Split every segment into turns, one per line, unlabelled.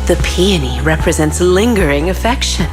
The peony represents lingering affection.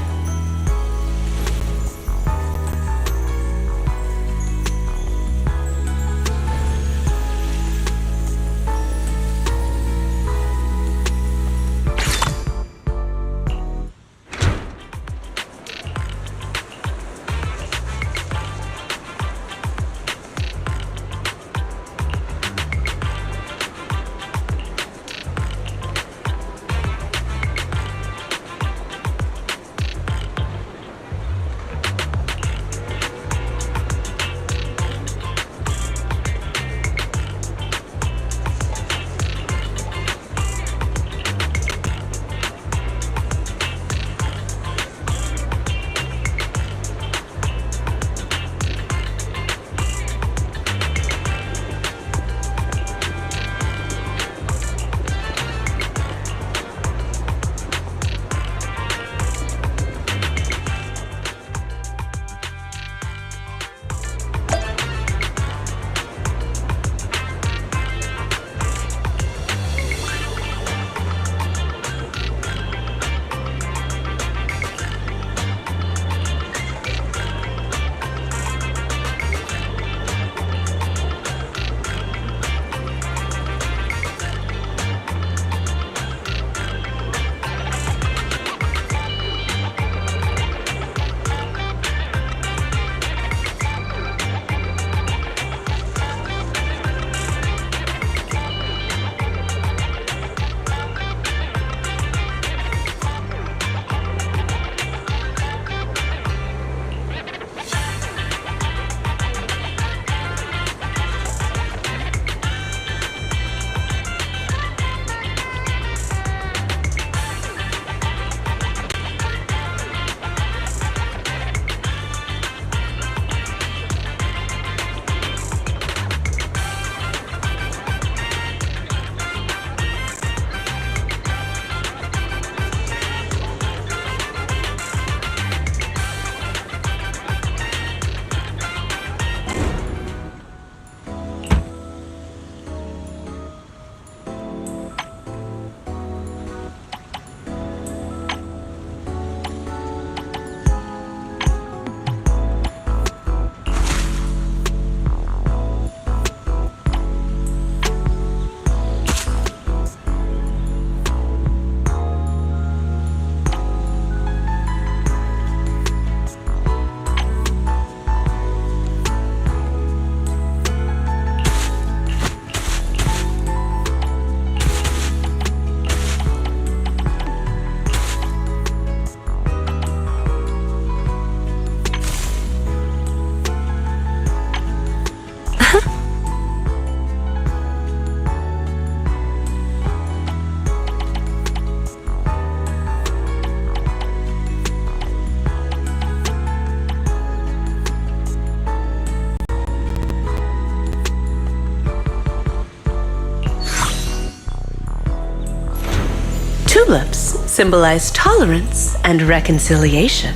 Tulips symbolize tolerance and reconciliation.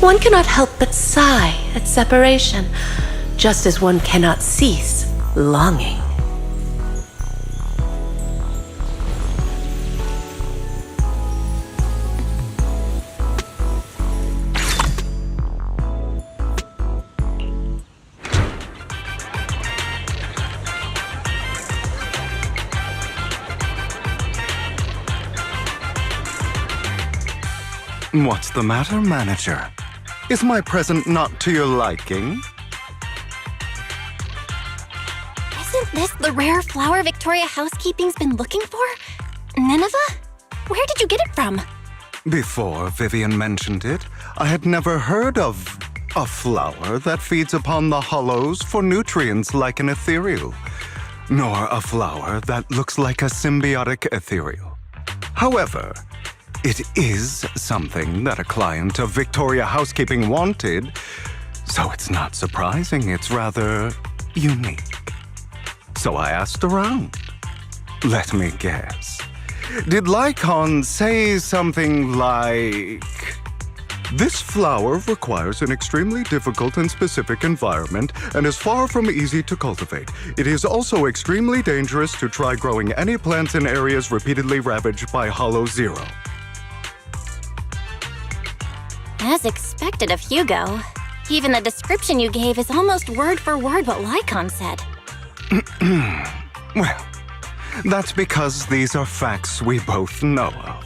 one cannot help but sigh at separation, just as one cannot cease longing.
What's the matter, manager? Is my present not to your liking?
Isn't this the rare flower Victoria Housekeeping's been looking for? Nineveh? Where did you get it from?
Before Vivian mentioned it, I had never heard of a flower that feeds upon the hollows for nutrients like an ethereal, nor a flower that looks like a symbiotic ethereal. However, it is something that a client of Victoria Housekeeping wanted, so it's not surprising it's rather unique. So I asked around. Let me guess. Did Lycon say something like, "This flower requires an extremely difficult and specific environment and is far from easy to cultivate. It is also extremely dangerous to try growing any plants in areas repeatedly ravaged by Hollow Zero"?
As expected of Hugo. Even the description you gave is almost word for word what Lycon said.
Well, that's because these are facts we both know of.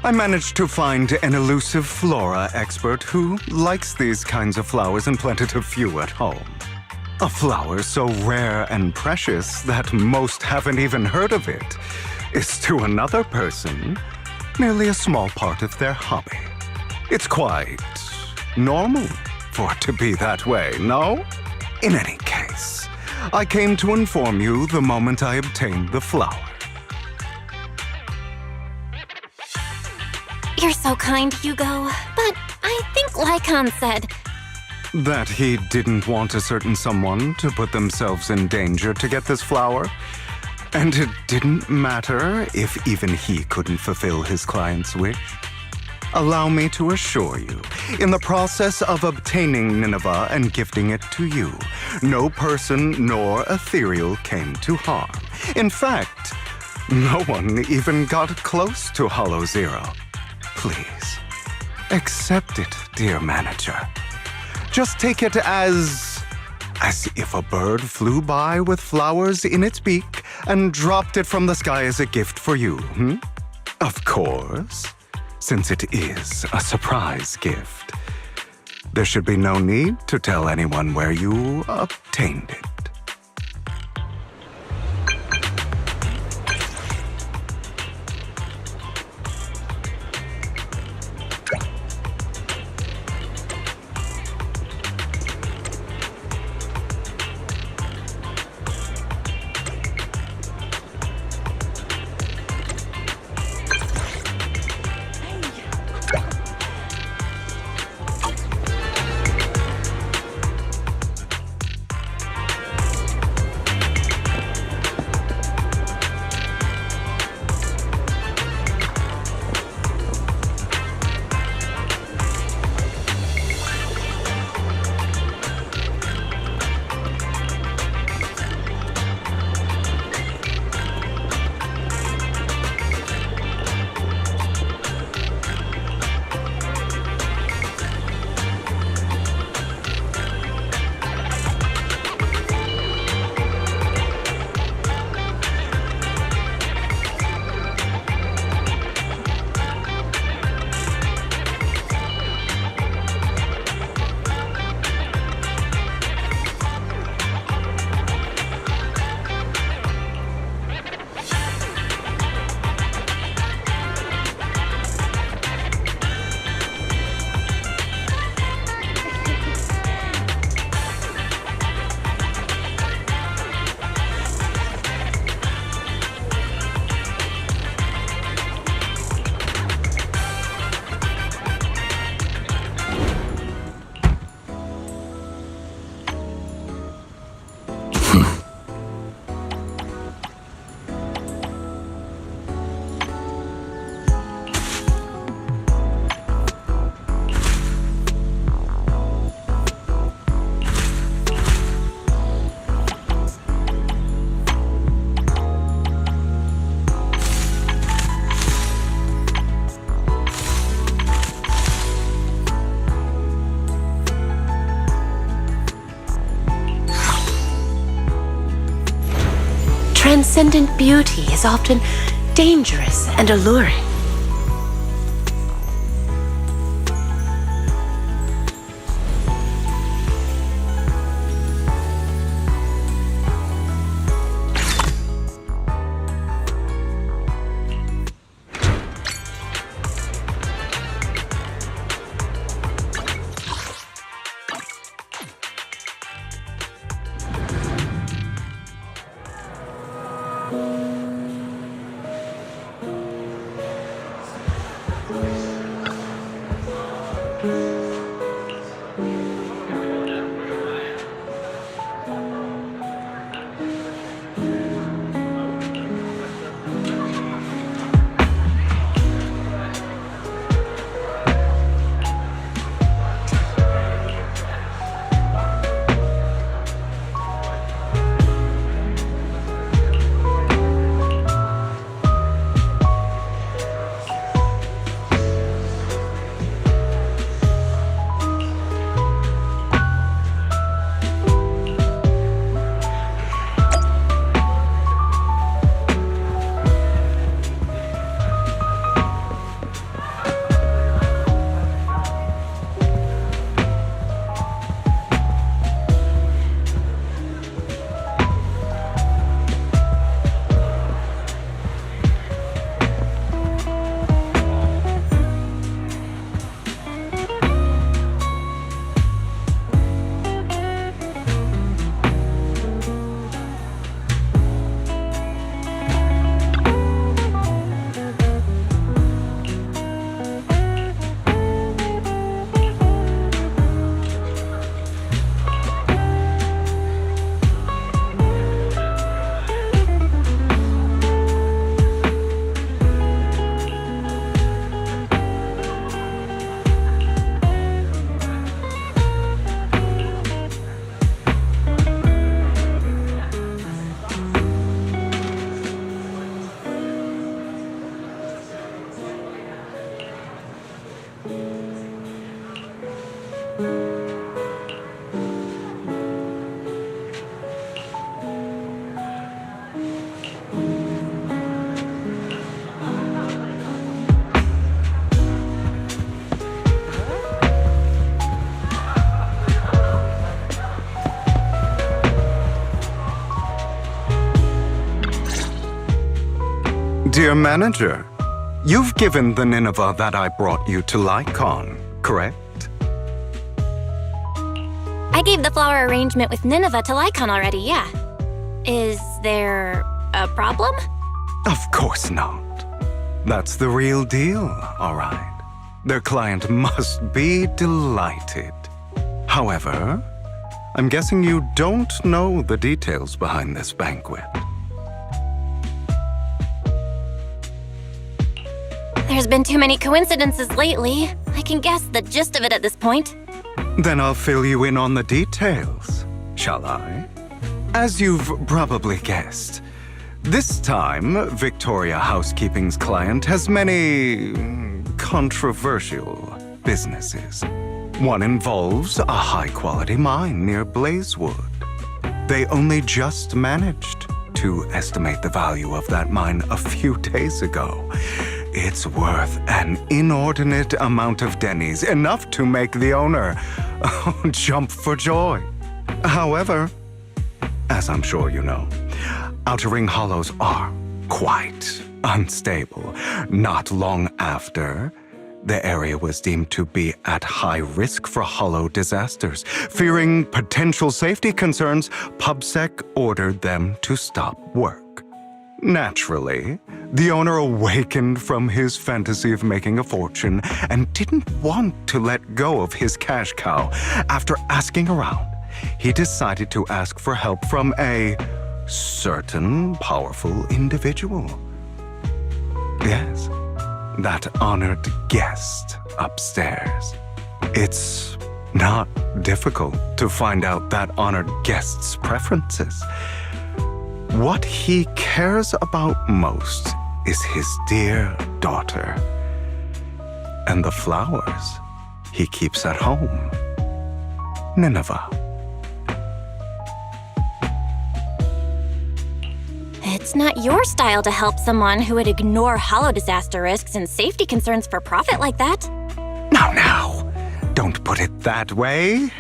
I managed to find an elusive flora expert who likes these kinds of flowers and planted a few at home. A flower so rare and precious that most haven't even heard of it is to another person merely a small part of their hobby. It's quite normal for it to be that way, no? In any case, I came to inform you the moment I obtained the flower.
You're so kind, Hugo. But I think Lycon said...
That he didn't want a certain someone to put themselves in danger to get this flower? And it didn't matter if even he couldn't fulfill his client's wish? Allow me to assure you, in the process of obtaining Nineveh and gifting it to you, no person nor ethereal came to harm. In fact, no one even got close to Hollow Zero. Please, accept it, dear manager. Just take it as if a bird flew by with flowers in its beak and dropped it from the sky as a gift for you, Of course, since it is a surprise gift, there should be no need to tell anyone where you obtained it.
transcendent beauty is often dangerous and alluring.
Dear manager, you've given the Nineveh that I brought you to Lycon, correct?
I gave the flower arrangement with Nineveh to Lycon already, yeah. Is there a problem?
Of course not. That's the real deal, all right. Their client must be delighted. However, I'm guessing you don't know the details behind this banquet.
There's been too many coincidences lately. I can guess the gist of it at this point.
Then I'll fill you in on the details, shall I? As you've probably guessed, this time, Victoria Housekeeping's client has many controversial businesses. One involves a high-quality mine near Blazewood. They only just managed to estimate the value of that mine a few days ago. It's worth an inordinate amount of Denny's, enough to make the owner jump for joy. However, as I'm sure you know, Outer Ring Hollows are quite unstable. Not long after, the area was deemed to be at high risk for hollow disasters. Fearing potential safety concerns, PubSec ordered them to stop work. Naturally, the owner awakened from his fantasy of making a fortune and didn't want to let go of his cash cow. After asking around, he decided to ask for help from a certain powerful individual. Yes, that honored guest upstairs. It's not difficult to find out that honored guest's preferences. What he cares about most is his dear daughter, and the flowers he keeps at home. Nineveh.
It It's not your style to help someone who would ignore hollow disaster risks and safety concerns for profit like that.
Now, don't put it that way.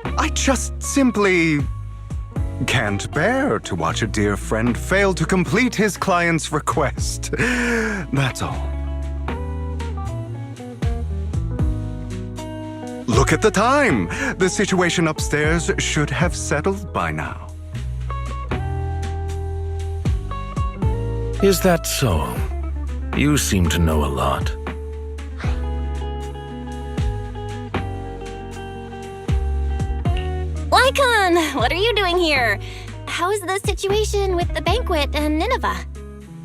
I just simply can't bear to watch a dear friend fail to complete his client's request. That's all. Look at the time! The situation upstairs should have settled by now.
Is that so? You seem to know a lot.
Lycon, what are you doing here? How is the situation with the banquet and Nineveh?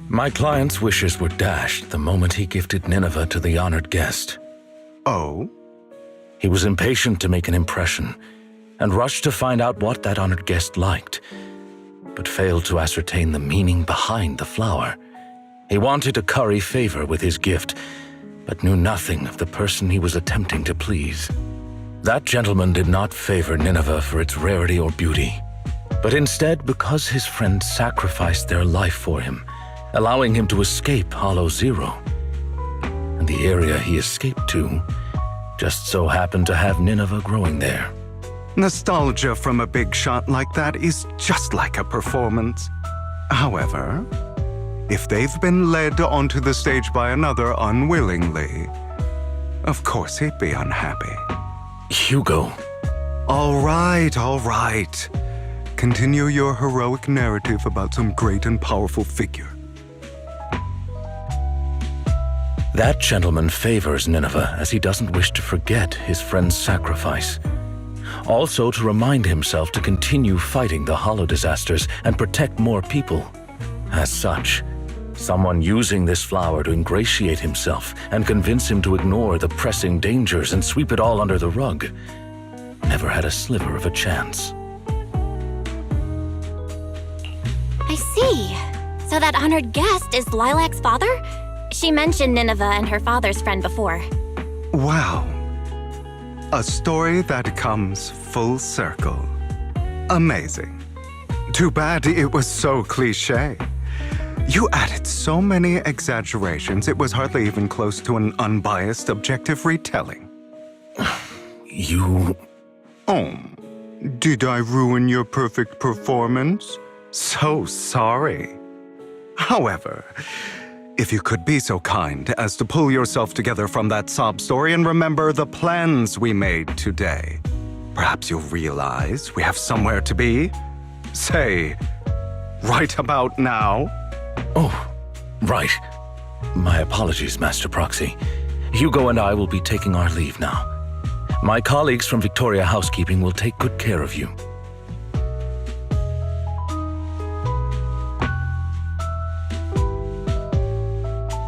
My client's wishes were dashed the moment he gifted Nineveh to the honored guest.
Oh?
He was impatient to make an impression and rushed to find out what that honored guest liked, but failed to ascertain the meaning behind the flower. He wanted to curry favor with his gift, but knew nothing of the person he was attempting to please. That gentleman did not favor Nineveh for its rarity or beauty, but instead because his friend sacrificed their life for him, allowing him to escape Hollow Zero. And the area he escaped to just so happened to have Nineveh growing there.
Nostalgia from a big shot like that is just like a performance. However, if they've been led onto the stage by another unwillingly, of course he'd be unhappy.
Hugo.
All right. Continue your heroic narrative about some great and powerful figure.
That gentleman favors Nineveh as he doesn't wish to forget his friend's sacrifice. Also to remind himself to continue fighting the hollow disasters and protect more people. As such, someone using this flower to ingratiate himself and convince him to ignore the pressing dangers and sweep it all under the rug never had a sliver of a chance.
I see. So that honored guest is Lilac's father? She mentioned Nineveh and her father's friend before.
Wow. A story that comes full circle. Amazing. Too bad it was so cliché. You added so many exaggerations, it was hardly even close to an unbiased, objective retelling.
You...
Oh, did I ruin your perfect performance? So sorry. However, if you could be so kind as to pull yourself together from that sob story and remember the plans we made today, perhaps you'll realize we have somewhere to be. Say, right about now.
Oh, right. My apologies, Master Proxy. Hugo and I will be taking our leave now. My colleagues from Victoria Housekeeping will take good care of you.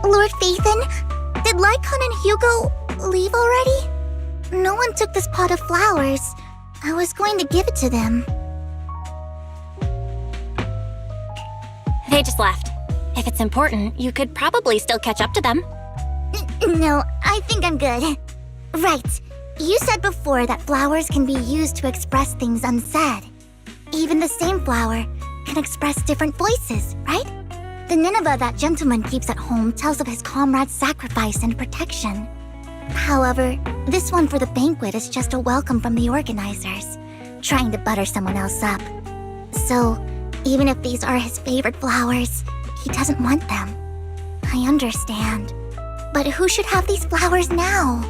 Lord Phaethon, did Lycon and Hugo leave already? No one took this pot of flowers. I was going to give it to them.
They just left. If it's important, you could probably still catch up to them.
No, I think I'm good. Right. You said before that flowers can be used to express things unsaid. Even the same flower can express different voices, right? The Nineveh that gentleman keeps at home tells of his comrade's sacrifice and protection. However, this one for the banquet is just a welcome from the organizers, trying to butter someone else up. So, even if these are his favorite flowers, he doesn't want them. I understand. But who should have these flowers now?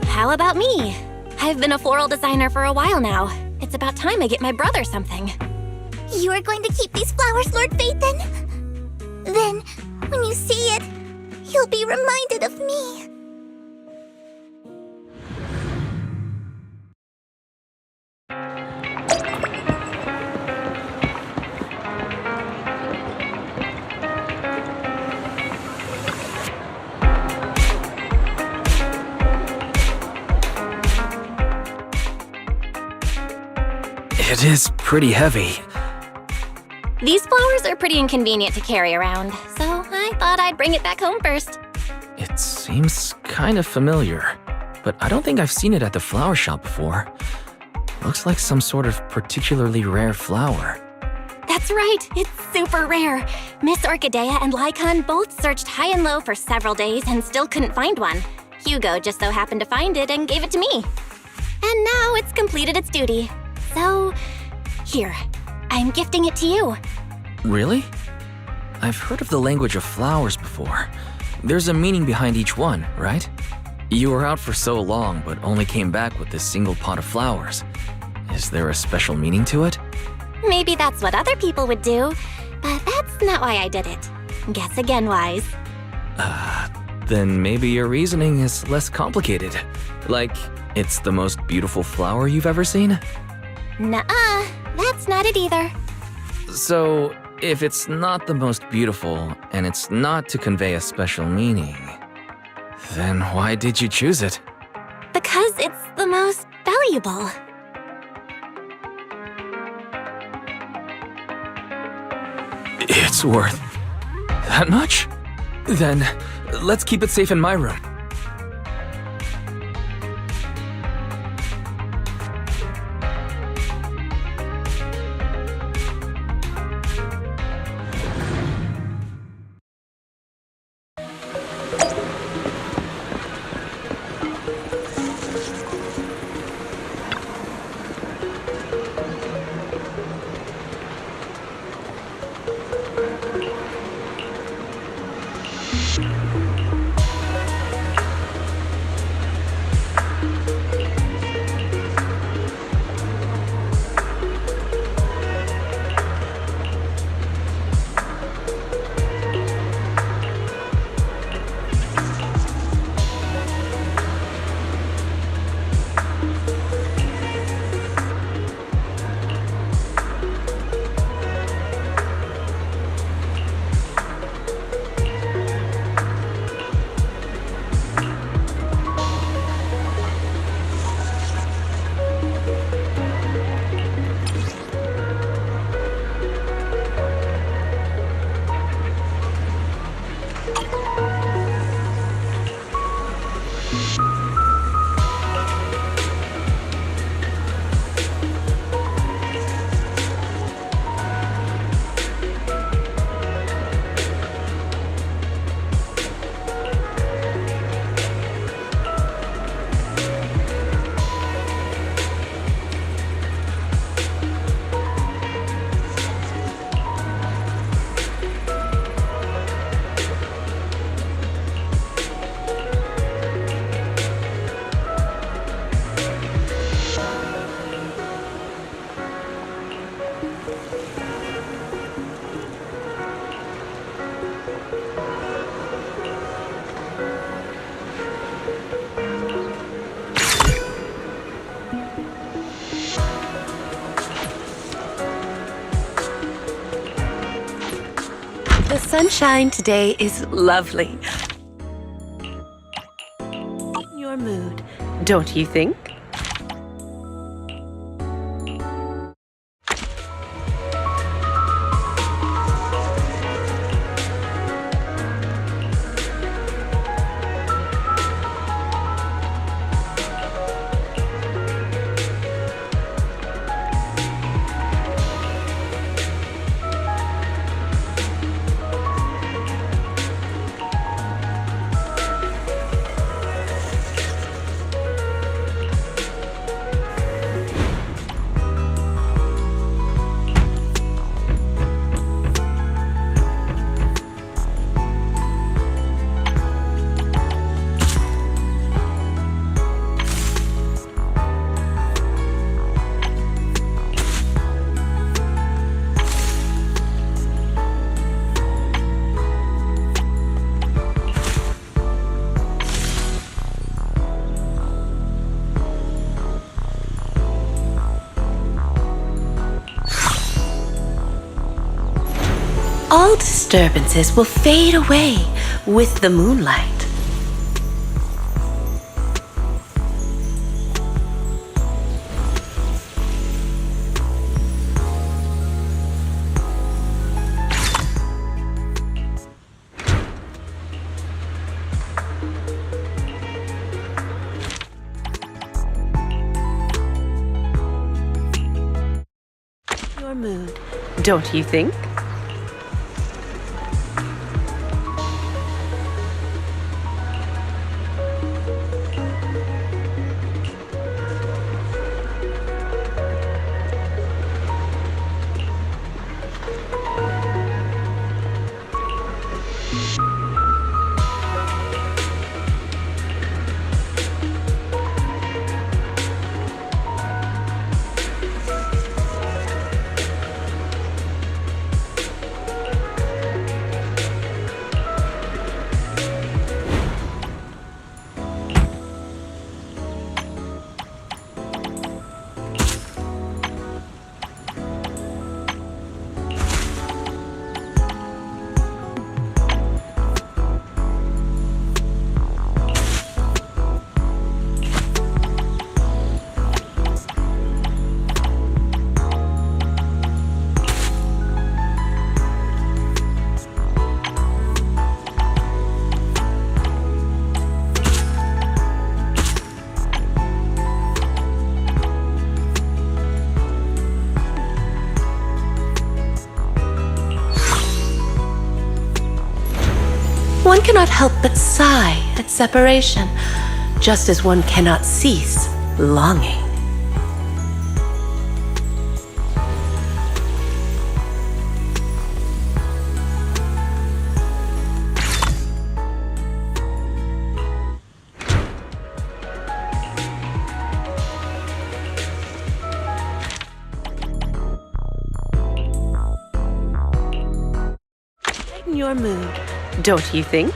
How about me? I've been a floral designer for a while now. It's about time I get my brother something.
You are going to keep these flowers, Lord Phaethon? Then, when you see it, you'll be reminded of me.
It is pretty heavy.
These flowers are pretty inconvenient to carry around, so I thought I'd bring it back home first.
It seems kind of familiar, but I don't think I've seen it at the flower shop before. Looks like some sort of particularly rare flower.
right. It's super rare. Miss Orchidea and Lycon both searched high and low for several days and still couldn't find one. Hugo just so happened to find it and gave it to me. And now it's completed its duty. So, here, I'm gifting it to you.
Really? I've heard of the language of flowers before. There's a meaning behind each one, right? You were out for so long, but only came back with this single pot of flowers. Is there a special meaning to it?
Maybe that's what other people would do, but that's not why I did it. Guess again, Wise.
Then maybe your reasoning is less complicated. Like, it's the most beautiful flower you've ever seen?
Nuh-uh, that's not it either.
So, if it's not the most beautiful, and it's not to convey a special meaning, then why did you choose it?
Because it's the most valuable.
It's worth that much? Then, let's keep it safe in my room.
The sunshine today is lovely. Your mood, don't you think? All disturbances will fade away with the moonlight. Your mood, don't you think? One cannot help but sigh at separation, just as one cannot cease longing. Lighten your mood, don't you think?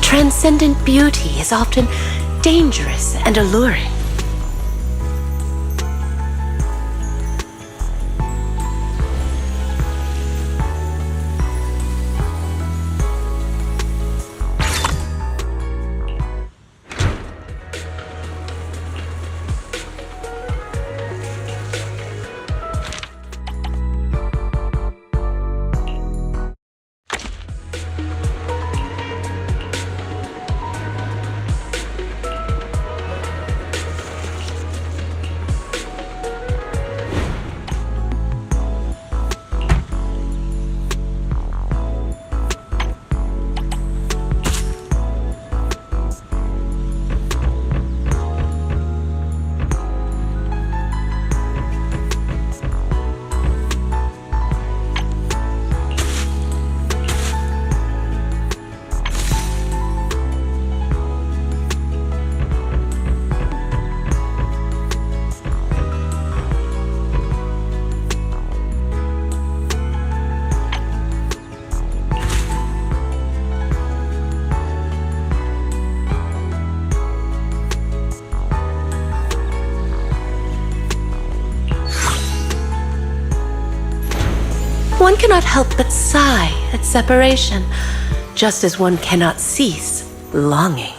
Transcendent beauty is often dangerous and alluring. One cannot help but sigh at separation, just as one cannot cease longing.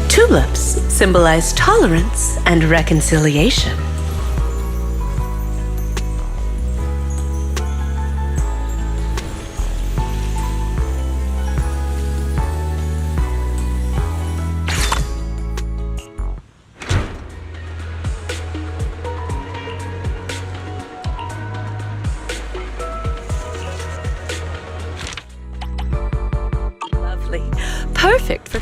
Tulips symbolize tolerance and reconciliation. Lovely. Perfect for...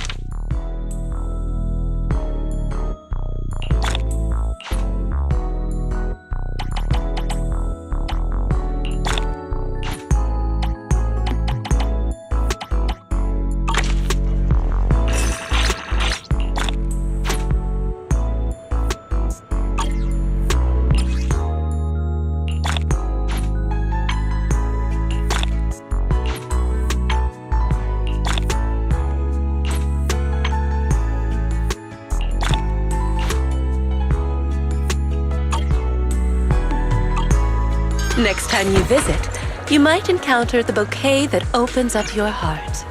Next time you visit, you might encounter the bouquet that opens up your heart.